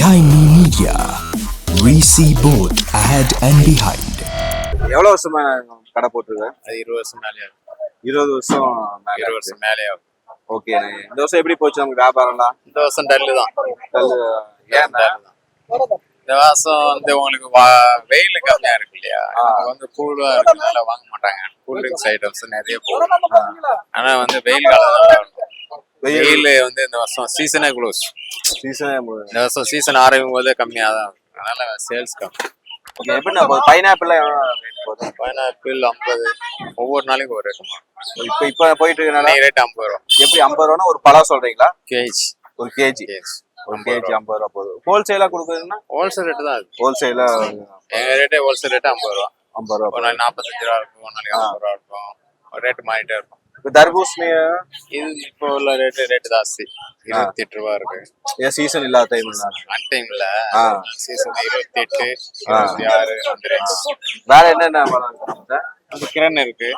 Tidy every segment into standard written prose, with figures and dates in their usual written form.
Behind Me Media, we see both ahead and behind. எவ்வளவு வருஷமா கடை போட்டுருக்க? அது 20 வருஷம் மேலே 20 வருஷம் 20 வருஷம் மேலே ஆகும். ஓகே. இந்த வருஷம் எப்படி போச்சு நமக்கு வியாபாரம்லாம்? இந்த வருஷம் டல்லு தான். ஏன் இந்த வருஷம் வந்து உங்களுக்கு வெயில் கம்மியா இருக்கு இல்லையா, வந்து கூலா இருக்கனால வாங்க மாட்டாங்க. கூல் ட்ரிங்க்ஸ் ஐட்டம்ஸ் நிறைய போகும். ஆனா வந்து வெயில் காலம் நல்லா இருக்கும். வெயில் வந்து இந்த வருஷம் சீசனே க்ளோஸ். இந்த வருஷம் சீசன் ஆரம்பிக்கும் போதே கம்மியா தான் இருக்கும். அதனால சேல்ஸ் கம்மி. எப்படி பைனாப்பிள் பைனாப்பிள் 50, ஒவ்வொரு நாளைக்கு ஒரு ரேட்டுமா. இப்ப போயிட்டு இருக்கனால ரேட் 50 ரூபா. எப்படி 50 ரூபானா ஒரு பழம் சொல்றீங்களா? கேஜி. ஒரு கேஜி 50 ரூபா போதும். ஹோல்சேலா கொடுக்குறதுன்னா ஹோல்சேல் ரேட்டு தான். ஹோல்சேலா எங்க ரேட்டே ஹோல்சேல் ரேட்டு 50 ரூபா. 50 ரூபா. ஒரு நாளைக்கு 45 ரூபா இருக்கும், ஒரு நாளைக்கு 50 ரூபா இருக்கும். ரேட்டு மாறிட்டே இருக்கும். தர்பூசணி இது இப்போ உள்ள ரேட்டு ஜாஸ்தி. 28 ரூபா இருக்கு. ஏன் சீசன் இல்லாத டைம் அன் டைம்ல சீசன் 28, 26 அந்த ரேஞ்ச். வேற என்னென்ன பழம் இருக்கு? அந்த கிரண் இருக்கு.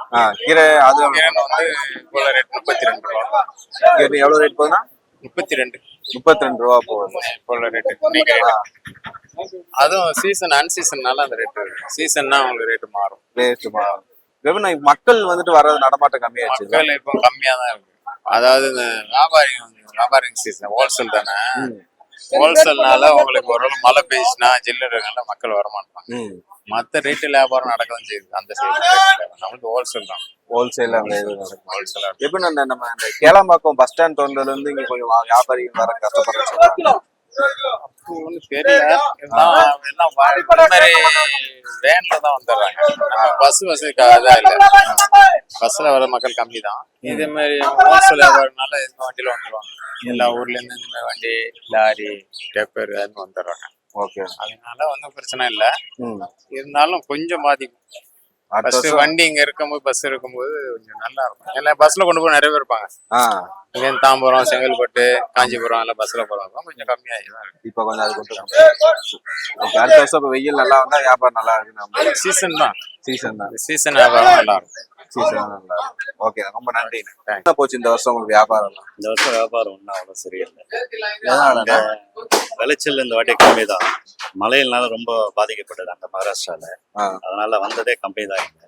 கீரை அது கிரண் வந்து இப்போ உள்ள ரேட் 32 ரூபா. கீரை எவ்வளவு ரேட் போகுதுன்னா 32 ரூபா போகுது இப்போ உள்ள ரேட்டு. அதுவும் சீசன் அன்சீசன்னால அந்த ரேட்டு. சீசன்னா உங்களுக்கு ரேட்டு மாறும். மக்கள் வந்துட்டு வர்றது நடமாட்டம் கம்மியாச்சு. மக்கள் இப்போ கம்மியா தான் இருக்கு. அதாவது இந்த வியாபாரிங்க சீசன் ஹோல்சேல் தானே. ஹோல்சேல்னால உங்களுக்கு ஒரு மழை பெய்யுச்சுன்னா ஜில்லு இருக்கனால மக்கள் வரமாட்டாங்க. மற்ற ரேட்டு வியாபாரம் நடக்கதான் செய்யுது. அந்த சைடு நமக்கு ஹோல்சேல் தான். ஹோல்சேல் எப்படி நம்ம இந்த கேளம்பாக்கம் பஸ் ஸ்டாண்ட் தோன்றதுல இருந்து இங்க கொஞ்சம் வியாபாரிகள் வர கஷ்டப்படுறாங்க. தெரியல, எல்லாம் மாதிரி வேன்ல தான் வந்துடுறாங்க. பஸ் வசதிக்காக தான் இல்ல. பஸ்ல வர மக்கள் கம்மி தான். இதே மாதிரி ஹோல்சேல் வியாபாரம்னால இந்த வண்டியில வந்துடுவாங்க. எல்லா ஊர்ல இருந்து இந்த மாதிரி வண்டி, லாரி, டெப்பர் அது வந்துடுறாங்க. ஓகே. அதனால ஒன்றும் பிரச்சனை இல்லை. இருந்தாலும் கொஞ்சம் பாதிக்கும். ஃபர்ஸ்ட் வண்டி இங்க இருக்கும்போது, பஸ் இருக்கும்போது கொஞ்சம் நல்லா இருக்கும். ஏன்னா பஸ்ல கொண்டு போய் நிறைய பேர் இருப்பாங்க. இங்க தாம்பரம், செங்கல்பட்டு, காஞ்சிபுரம் எல்லாம் பஸ்ல போறாங்க. கொஞ்சம் கம்மியாகி தான் இருக்கு. இப்ப கொஞ்சம் அது கொஞ்சம் அடுத்த வருஷம் இப்ப வெயில் நல்லா வந்தா வியாபாரம் நல்லா இருக்கு. சீசன் தான். சீசன் வியாபாரம் நல்லா இருக்கும். ஓகே, ரொம்ப நன்றி. என்ன போச்சு இந்த வருஷம் உங்களுக்கு வியாபாரம்? இந்த வருஷம் வியாபாரம் ஒன்றும் அவ்வளோ சரியில்லை. விளைச்சல் இந்த வாட்டி கம்மி தான். மழையினால ரொம்ப பாதிக்கப்பட்டது அந்த மகாராஷ்டிரால. அதனால வந்ததே கம்மி தான் இங்க.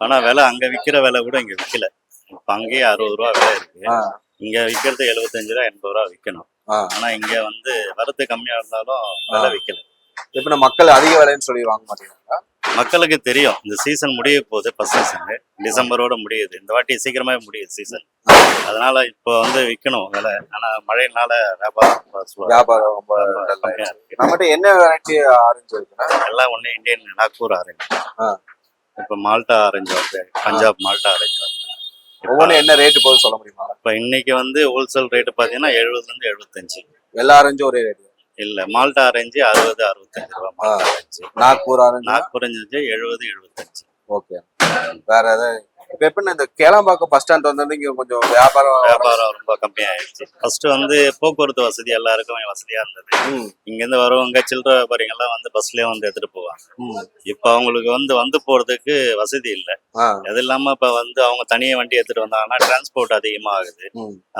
ஆனா விலை அங்க விற்கிற விலை கூட இங்க விற்கல. இப்ப அங்கேயே 60 ரூபா விலை இருக்கு. இங்க விற்கிறது 75 ரூபா 80 ரூபா விற்கணும். ஆனா இங்க வந்து வரத்து கம்மியா இருந்தாலும் விலை விற்கல. இப்ப மக்கள் அதிக விலைன்னு சொல்லி வாங்க மாட்டேங்கிறாங்க. மக்களுக்கு தெரியும் இந்த சீசன் முடிய போகுது. ஃபர்ஸ்ட் சீசன் டிசம்பரோட முடியுது. இந்த வாட்டி சீக்கிரமாவே முடியுது சீசன். அதனால இப்போ வந்து விற்கணும் விலை. ஆனா மழையினால வியாபாரம் ரொம்ப கம்மியா இருக்கு. நம்மகிட்ட என்ன வெரைட்டி ஆரஞ்சு இருக்குன்னா எல்லாம் ஒண்ணு இந்தியன் நாக்பூர் ஆரஞ்சு. இப்ப மால்டா ஆரஞ்சு வருது, பஞ்சாப் மால்டா ஆரஞ்சு வருது. ஒவ்வொன்றும் என்ன ரேட்டு போகுது சொல்ல முடியுமா? இப்ப இன்னைக்கு வந்து ஹோல்சேல் ரேட்டு பாத்தீங்கன்னா 70 இருந்து 75. எல்லா ஆரஞ்சும் ஒரே ரேட்டு இல்ல. மால்டா ஆரஞ்சு 60, 65 ரூபா. Malta orange. Nagpur orange 70, 75. Okay. வேற ஏதாவது இப்ப எப்படி இந்த கேளம்பாக்கம் பஸ் ஸ்டாண்ட் வந்து இங்க கொஞ்சம் வியாபாரம் ரொம்ப கம்மியாயிடுச்சு. ஃபர்ஸ்ட் வந்து போக்குவரத்து வசதி எல்லாருக்கும் வசதியா இருந்தது. இங்க இருந்து வரவங்க சில்லறை வியாபாரிகள் எல்லாம் வந்து பஸ்லயே வந்து எடுத்துட்டு போவாங்க. இப்ப அவங்களுக்கு வந்து போறதுக்கு வசதி இல்லை. அது இல்லாம இப்ப வந்து அவங்க தனியா வண்டி எடுத்துட்டு வந்தாங்கன்னா டிரான்ஸ்போர்ட் அதிகமா ஆகுது.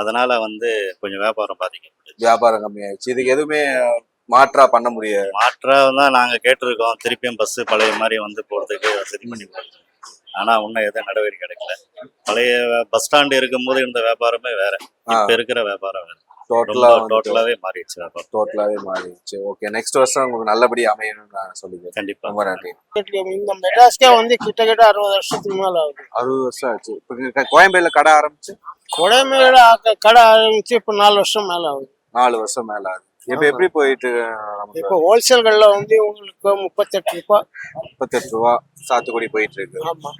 அதனால வந்து கொஞ்சம் வியாபாரம் பாதிக்கப்படுது. வியாபாரம் கம்மியாயிடுச்சு. இதுக்கு எதுவுமே மாற்றா பண்ண முடியாது. மாற்றா தான் நாங்க கேட்டிருக்கோம். திருப்பியும் பஸ் பழைய மாதிரி வந்து போறதுக்கு வசதி பண்ணி போடுறது. ஆனா ஒன்னும் எதுவும் நடவடிக்கை கிடைக்கல. பழைய பஸ் ஸ்டாண்ட் இருக்கும்போது இருந்த வியாபாரமே வேற, இப்ப இருக்கிற வியாபாரம் வேற. டோட்டலாவே மாறிடுச்சு. டோட்டலாவே மாறிடுச்சு. ஓகே, நெக்ஸ்ட் வருஷம் உங்களுக்கு நல்லபடியா அமையணும்னு நான் சொல்லிக்கிறேன். கண்டிப்பா. ரொம்ப நன்றி. இந்த மெட்ராஸ்க்கே வந்து கிட்டத்தட்ட 60 வருஷத்துக்கு மேல ஆகுது. 60 வருஷம் ஆச்சு. இப்ப கோயம்பேடுல கடை ஆரம்பிச்சு கடை ஆரம்பிச்சு இப்ப 4 வருஷம் மேல ஆகுது. 4 வருஷம் மேல ஆகுது. இப்ப எப்படி போயிட்டு? இப்ப ஹோல்சேல்கள்ல வந்து உங்களுக்கு 38 ரூபா 38 ரூபா சாத்துக்குடி போயிட்டு இருக்கு. ஆமா.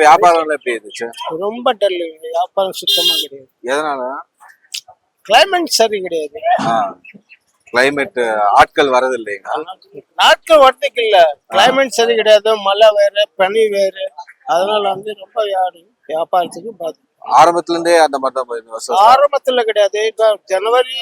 வியாபாரம் எப்படி இருந்துச்சு? ரொம்ப டல். வியாபாரம் சுத்தமா கிடையாது. எதனால? கிளைமேட் சரி கிடையாது. கிளைமேட் ஆட்கள் வரது இல்லைங்க. நாட்கள் வரதுக்கு இல்ல, கிளைமேட் சரி கிடையாது. மழை வேற, பனி வேற. அதனால வந்து ரொம்ப வியாபாரத்துக்கு பாதிக்கும். ஆரம்பத்துல இருந்தே அந்த மாதிரி தான். ஆரம்பத்துல கிடையாது. இப்ப ஜனவரி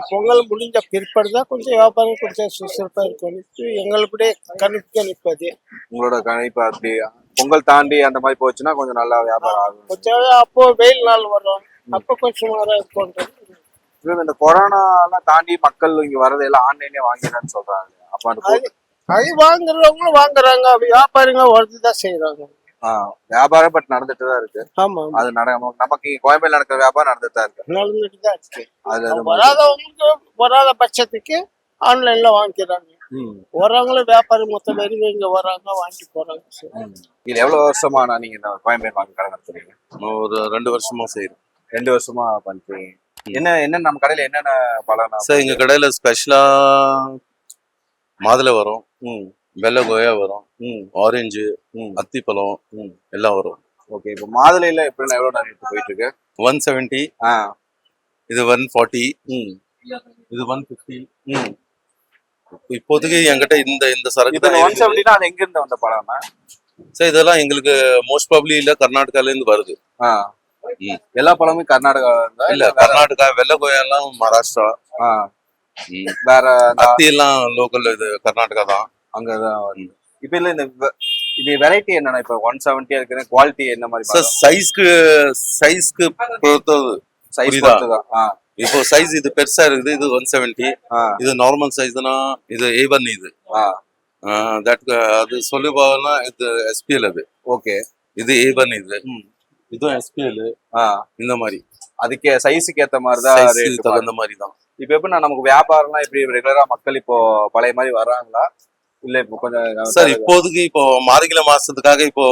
பொங்கல் முடிஞ்ச பிற்பாடு தான் கொஞ்சம் வியாபாரம் கொஞ்சம் சுறுசுறுப்பா இருக்கும். எங்களுடைய கணிப்பு நிற்பது. உங்களோட கணிப்பு அப்படி பொங்கல் தாண்டி அந்த மாதிரி போச்சுன்னா கொஞ்சம் நல்லா வியாபாரம் ஆகும். கொஞ்சம் அப்போ வெயில் நாள் வரும், அப்போ கொஞ்சம் சுமாரா இருக்கும். இந்த கொரோனா எல்லாம் தாண்டி மக்கள் இங்க வரது எல்லாம் ஆன்லைன்லயே வாங்கிடுறான்னு சொல்றாங்க. அப்ப அந்த அது வாங்குறவங்களும் வாங்குறாங்க, வியாபாரிங்க வருதுதான் செய்யறாங்க. வியாபாரம் பட் நடந்துட்டு தான் இருக்கு. ஆமா, அது நமக்கு கோயம்பேடு நடக்கிற வியாபாரம் நடந்துட்டு தான் இருக்கு. நடந்துட்டு தான் இருக்கு. அது வராதவங்களுக்கு வராத பட்சத்துக்கு ஆன்லைன்ல வாங்கிக்கிறாங்க. வரவங்களும் வியாபாரி மொத்த பேரும் இங்க வராங்க, வாங்கிட்டு போறாங்க. இது எவ்வளவு வருஷமா நீங்க இந்த கோயம்பேடு வாங்கி கடை நடத்துறீங்க? ஒரு 2 வருஷமா செய்யறோம். 2 வருஷமா பண்றீங்க. என்ன நம்ம கடையில என்னென்ன பழம் சார் எங்க கடையில ஸ்பெஷலா மாதுளை வரும், வெள்ளை கொய்யா வரும், ஆரஞ்சு, அத்திப்பழம் எல்லாம் வரும். ஓகே, இப்போ மாதுளையில எப்படி எவ்வளவு ரேட் போயிட்டு இருக்கு? 170, இது 140, இது 150. இப்போதைக்கு என்கிட்ட இந்த சரக்கு இப்போ 170 அது எங்க இருந்து வந்த பழம்னா? சார் இதெல்லாம் எங்களுக்கு மோஸ்ட் ப்ராபப்லி இல்ல கர்நாடகால இருந்து வருது. எல்லா பழமும் கர்நாடகா இல்ல, கர்நாடகா. வெள்ளை கொய்யா எல்லாம் மகாராஷ்டிரா, வேற அத்தி எல்லாம் லோக்கல், இது கர்நாடகா தான். அங்கதான் வருது. இப்ப இல்ல இந்த இது வெரைட்டி என்னன்னா இப்ப 170 இருக்குது, குவாலிட்டி என்ன மாதிரி? சார் சைஸ்க்கு பொறுத்தது. சைஸ் பொறுத்துதான். இப்போ சைஸ் இது பெருசா இருக்குது, இது 170. இது நார்மல் சைஸ்னா இது A1. இது அது சொல்லி போனா இது SPL. அது ஓகே, இது A1. இதுவும் SPL. இந்த மாதிரி அதுக்கு சைஸுக்கு ஏத்த மாதிரி தான் ரேட் தகுந்த மாதிரி தான். இப்ப எப்படின்னா நமக்கு வியாபாரம்லாம் எப்படி ரெகுலரா மக்கள் இப்போ பழைய மாதிரி வர்றாங்களா இல்ல இப்போ கொஞ்சம்? சார் இப்போதைக்கு இப்போ மார்கழி மாசத்துக்காக இப்போ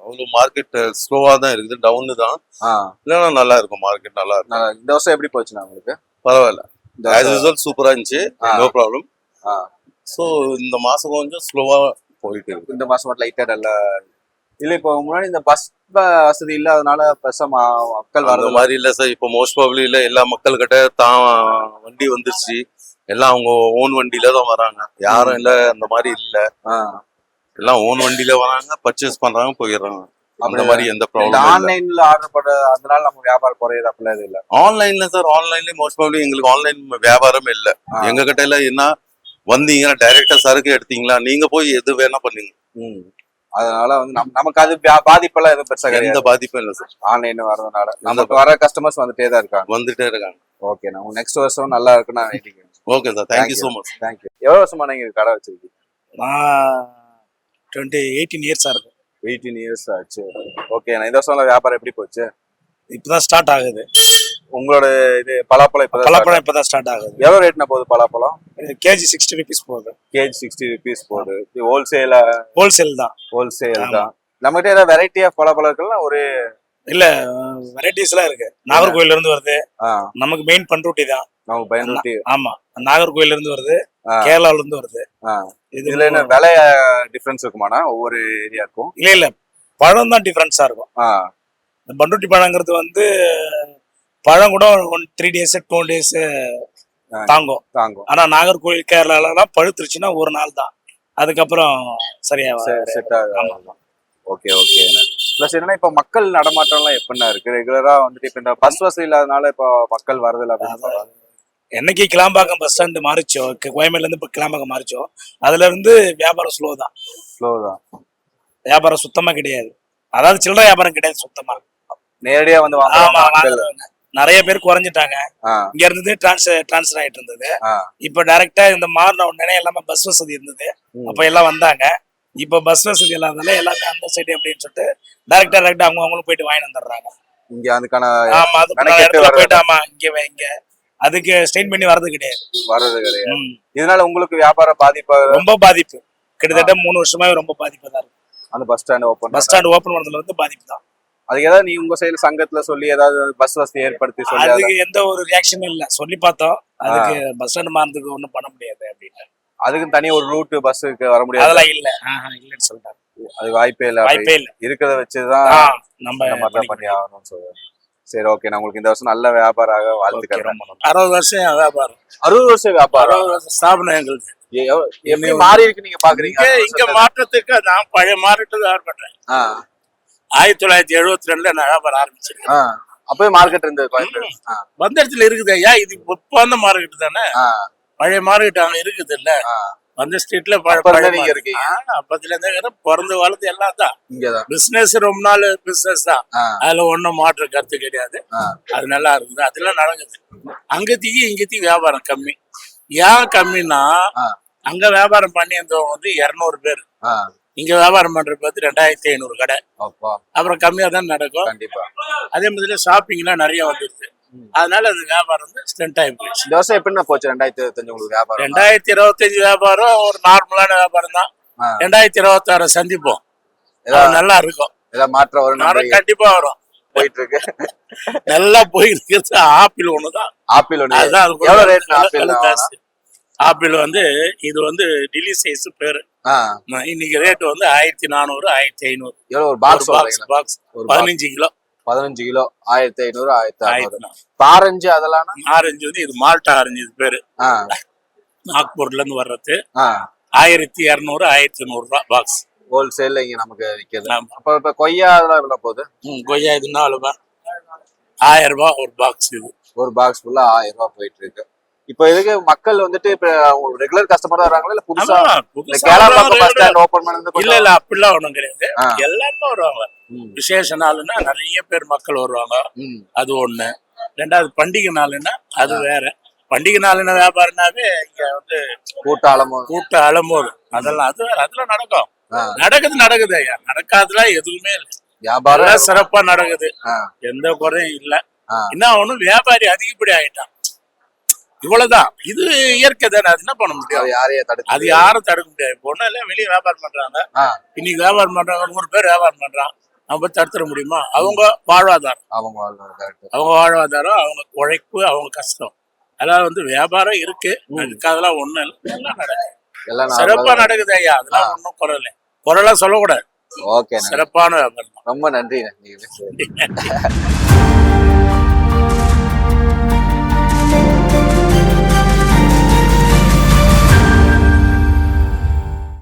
அவ்வளவு மார்க்கெட் ஸ்லோவா தான் இருக்குது, டவுனு தான். இல்லைன்னா நல்லா இருக்கும், மார்க்கெட் நல்லா இருக்கும். இந்த வருஷம் எப்படி போச்சுன்னா உங்களுக்கு? பரவாயில்ல, ஆஸ் யூசுவல் சூப்பரா இருந்துச்சு, நோ ப்ராப்ளம். ஸோ இந்த மாசம் கொஞ்சம் ஸ்லோவா போயிட்டு இருக்கு. இந்த மாசம் மட்டும் லைட்டா நல்லா இல்ல. இப்போ முன்னாடி இந்த பஸ் வசதி இல்லாதனால பெருசா மக்கள் வர மாதிரி இல்ல சார். இப்போ மோஸ்ட் ப்ராபப்லி இல்ல, எல்லா மக்கள் கிட்ட தான் வண்டி வந்துருச்சு, எல்லாம் அவங்க ஓன் வண்டியில தான் வராங்க. யாரும் இல்ல அந்த மாதிரி இல்ல, எல்லாம் ஓன் வண்டியில வராங்க, பர்ச்சேஸ் பண்றாங்க, போயிடுறாங்க. அந்த மாதிரி எந்த ப்ராப்ளம்? ஆன்லைன்ல ஆர்டர் பண்ற அதனால நம்ம வியாபாரம் குறையுது அப்படிலாம் எதுவும் இல்ல. ஆன்லைன்ல சார், ஆன்லைன்ல மோஸ்ட் ப்ராபப்லி எங்களுக்கு ஆன்லைன் வியாபாரம் இல்ல. எங்க கிட்ட எல்லாம் என்ன வந்தீங்கன்னா டைரக்டா சரக்கு எடுத்தீங்களா, நீங்க போய் எது வேணா பண்ணீங்க. அதனால வந்து நமக்கு அது பாதிப்பெல்லாம் எதுவும் பெருசா கிடையாது. எந்த பாதிப்பும் இல்லை சார். ஆன்லைன் வரதுனால நமக்கு வர கஸ்டமர்ஸ் வந்துட்டே தான் இருக்காங்க. ஓகே, நம்ம நெக்ஸ்ட் வருஷம் நல்லா இருக்குன்னு நான் வேண்டிக்கிறேன். Okay sir, thank you so much. Thank you. எவ்வளவு வருஷமா நீங்க கடை வச்சிருக்கீங்க? நான் 18 இயர்ஸா இருக்கு. 18 இயர்ஸ் ஆச்சு. ஓகே, இந்த வருஷம் வியாபாரம் எப்படி போச்சு? இப்பதான் ஸ்டார்ட் ஆகுது. உங்களோட இது பலாப்பழம் இப்பதான் ஸ்டார்ட் ஆகுது. எவ்வளவு ரேட்னா போகுது பலாப்பழம்? கேஜி 60 rupees போகுது. கேஜி 60 rupees போகுது. ஹோல்சேல் தான். ஹோல்சேல் தான். நம்மகிட்ட ஏதாவது வெரைட்டி ஆஃப் பலாப்பழம் இருக்குல்ல? ஒரு இல்ல, வெரைட்டிஸ் எல்லாம் இருக்கு. நாகர்கோயில்ல இருந்து வருது, நமக்கு மெயின் பண்ருட்டி தான். நமக்கு பண்ருட்டி. ஆமா, நாகர்கோயில்ல இருந்து வருது, கேரளால இருந்து வருது. இதுல என்ன விலை டிஃபரன்ஸ் இருக்குமாண்ணா ஒவ்வொரு ஏரியாவுக்கும்? இல்ல, பழம் தான் டிஃபரன்ஸா இருக்கும். இந்த பண்ருட்டி பழங்கிறது வந்து பழம் கூட 3 days 2 days தாங்கும். ஆனா நாகர்கோயில் கேரளால எல்லாம் பழுத்துருச்சுன்னா ஒரு நாள் தான், அதுக்கப்புறம் சரியா செட் ஆகும். Okay okay. பிளஸ் என்னன்னா இப்ப மக்கள் நடமாட்டம் எல்லாம் எப்படின்னா இருக்கு? ரெகுலரா வந்துட்டு இப்ப இந்த பஸ் வசதி இல்லாதனால இப்ப மக்கள் வரதில்லை அப்படின்னு சொல்றாங்க. என்னைக்கு கிளாம்பாக்கம் பஸ் ஸ்டாண்ட் மாறிச்சோ, கோயம்பேடுல இருந்து இப்ப கிளாம்பாக்கம் மாறிச்சோ, அதுல இருந்து வியாபாரம் ஸ்லோ தான். வியாபாரம் சுத்தமா கிடையாது. அதாவது சில்லறை வியாபாரம் கிடையாது சுத்தமா. நேரடியா வந்து நிறைய பேர் குறைஞ்சிட்டாங்க. இங்க இருந்தது டிரான்ஸ்ஃபர் ஆயிட்டு இருந்தது. இப்ப டைரக்டா இந்த மாறின உடனே எல்லாமே பஸ் வசதி இருந்தது, அப்ப எல்லாம் வந்தாங்க. இப்ப பஸ் வசதி இல்லாதனால எல்லாமே அந்த சைடு அப்படின்னு சொல்லிட்டு டைரக்டா அவங்களும் போயிட்டு வாங்கி வந்துடுறாங்க. இங்க அதுக்கான போயிட்டு இங்க அதுக்கு ஸ்டெயின் பண்ணி வர்றது கிடையாது. இதனால உங்களுக்கு வியாபார பாதிப்பு? ரொம்ப பாதிப்பு. கிட்டத்தட்ட 3 வருஷமாவே ரொம்ப பாதிப்பு தான் இருக்கு. அந்த பஸ் ஸ்டாண்ட் ஓபன் பண்ணதுல இருந்து பாதிப்பு தான். அதுக்கு ஏதாவது நீ உங்க சைடு சங்கத்துல சொல்லி ஏதாவது பஸ் வசதி ஏற்படுத்தி சொல்லி? அதுக்கு எந்த ஒரு ரியாக்ஷனும் இல்ல. சொல்லி பார்த்தோம், அதுக்கு பஸ் ஸ்டாண்ட் மாறதுக்கு ஒண்ணும் பண்ண முடியாது அப்படின்னு. அதுக்கு தனி ஒரு ரூட் பஸ்ஸுக்கு வர முடியாது? அதெல்லாம் இல்ல, இல்லன்னு சொல்லிட்டாங்க. அது வாய்ப்பே இல்ல. இருக்கிறத வச்சுதான் நம்ம பண்ணி ஆகணும்னு சொல்லுவாங்க. சரி, ஓகே. நான் உங்களுக்கு இந்த வருஷம் நல்ல வியாபாரம் வாழ்த்துக்கிறேன். 60 வருஷம் வியாபாரம். 60 வருஷம் வியாபாரம். 60 வருஷம் ஸ்தாபனம் எங்களுக்கு. எப்படி மாறி இருக்கு நீங்க பாக்குறீங்க? இங்க மாற்றத்துக்கு நான் பழைய மார்க்கெட்டு தான் பண்றேன். 1972 நான் வியாபாரம் ஆரம்பிச்சிருக்கேன். அப்பவே மார்க்கெட் இருந்தது வந்த இடத்துல இருக்குது ஐயா. இது இப்ப அந்த மார்க்கெட் தானே, பழைய மார்க்கெட் அங்க இருக்குது இல்ல. அந்த ஸ்ட்ரீட்ல அப்ப இருந்தே நீங்க இருக்கீங்க? அப்பத்துல இருந்தே பிறந்து வளர்ந்து எல்லாம் தான். இங்கதான். பிசினஸ் ரொம்ப நாள் பிசினஸ் தான். அதுல ஒண்ணும் மாற்று கருத்து கிடையாது. அது நல்லா இருக்குது, அதெல்லாம் நடக்குது. அங்கத்திக்கு இங்கத்திக்கு வியாபாரம் கம்மி. ஏன் கம்மின்னா அங்க வியாபாரம் பண்ணி இருந்தவங்க வந்து 200 பேர், இங்க வியாபாரம் பண்ற பார்த்து 2500 கடை. அப்புறம் கம்மியா தான் நடக்கும். கண்டிப்பா. அதே மாதிரி ஷாப்பிங் எல்லாம் நிறைய வந்துருது. அதனால அது வியாபாரம் வந்து ஸ்டென்ட் ஆகி போயிடுச்சு. இந்த வருஷம் எப்படின்னா போச்சு 2025 உங்களுக்கு வியாபாரம்? 2025 வியாபாரம் ஒரு நார்மலான வியாபாரம் தான். 2026 சந்திப்போம், நல்லா இருக்கும். ஏதாவது மாற்றம் வரும்? கண்டிப்பா வரும். போயிட்டு இருக்கு, நல்லா போயிட்டு இருக்கு. ஆப்பிள் ஒண்ணுதான். ஆப்பிள் ஒண்ணு. அதுதான் எவ்வளவு ரேட் ஆப்பிள்? ஆப்பிள் வந்து இது வந்து டிலி சைஸ் பேரு. இன்னைக்கு ரேட் வந்து 1400 1500. எவ்வளவு ஒரு box? Box 15 kilo. 15 kilo 1500 1600. Orange அதெல்லாம்? ஆரஞ்சு வந்து இது மால்டா ஆரஞ்சு, இது பேரு. நாக்பூர்ல இருந்து வர்றது. 1200 1500 ரூபாய் பாக்ஸ். ஹோல்சேல்ல இங்க நமக்கு விற்கிறது. அப்ப இப்ப கொய்யா அதெல்லாம் எவ்வளவு போகுது? கொய்யா இது 4 ரூபாய், 1000 ரூபாய் ஒரு பாக்ஸ். இது ஒரு பாக்ஸ் ஃபுல்லா 1000 ரூபாய் போயிட்டு இருக்கு. இப்போ இதுக்கு மக்கள் வந்துட்டு இப்ப ரெகுலர் கஸ்டமரா வராங்களா இல்ல புதுசா கேரளா பஸ் ஸ்டாண்ட் ஓபன் பண்ணது? இல்ல அப்படிலாம் ஒண்ணும் கிடையாது, எல்லாருமே வருவாங்க. விசேஷ நாளுன்னா நிறைய பேர் மக்கள் வருவாங்க, அது ஒண்ணு. ரெண்டாவது பண்டிகை நாளுன்னா அது வேற. பண்டிகை நாளுன்னா வியாபாரம்னாவே இங்க வந்து கூட்ட அலமோது அதெல்லாம் அது வேற. அதெல்லாம் நடக்குது ஐயா. நடக்காதுலாம் எதுவுமே இல்லை. வியாபாரம் சிறப்பா நடக்குது, எந்த குறையும் இல்ல. என்ன ஒண்ணும் வியாபாரி அதிகப்படி ஆயிட்டான், இவ்வளவுதான். இது இயற்கை தானே, அது என்ன பண்ண முடியும்? அது யாரும் தடுக்க முடியாது. இப்போ ஒண்ணும் இல்ல, வெளியே வியாபாரம் பண்றாங்க, இன்னைக்கு வியாபாரம் பண்றாங்க, 100 பேர் வியாபாரம் பண்றான், நம்ம போய் தடுத்துட முடியுமா? அவங்க வாழ்வாதாரம், அவங்க உழைப்பு, அவங்க கஷ்டம். அதெல்லாம் வந்து வியாபாரம் இருக்கு, அதெல்லாம் ஒண்ணும் இல்லை, எல்லாம் நடக்குது, சிறப்பா நடக்குது ஐயா. அதெல்லாம் ஒன்றும் குறை இல்லை, குறைலாம் சொல்லக்கூடாது. ஓகே, சிறப்பான வியாபாரம். ரொம்ப நன்றி.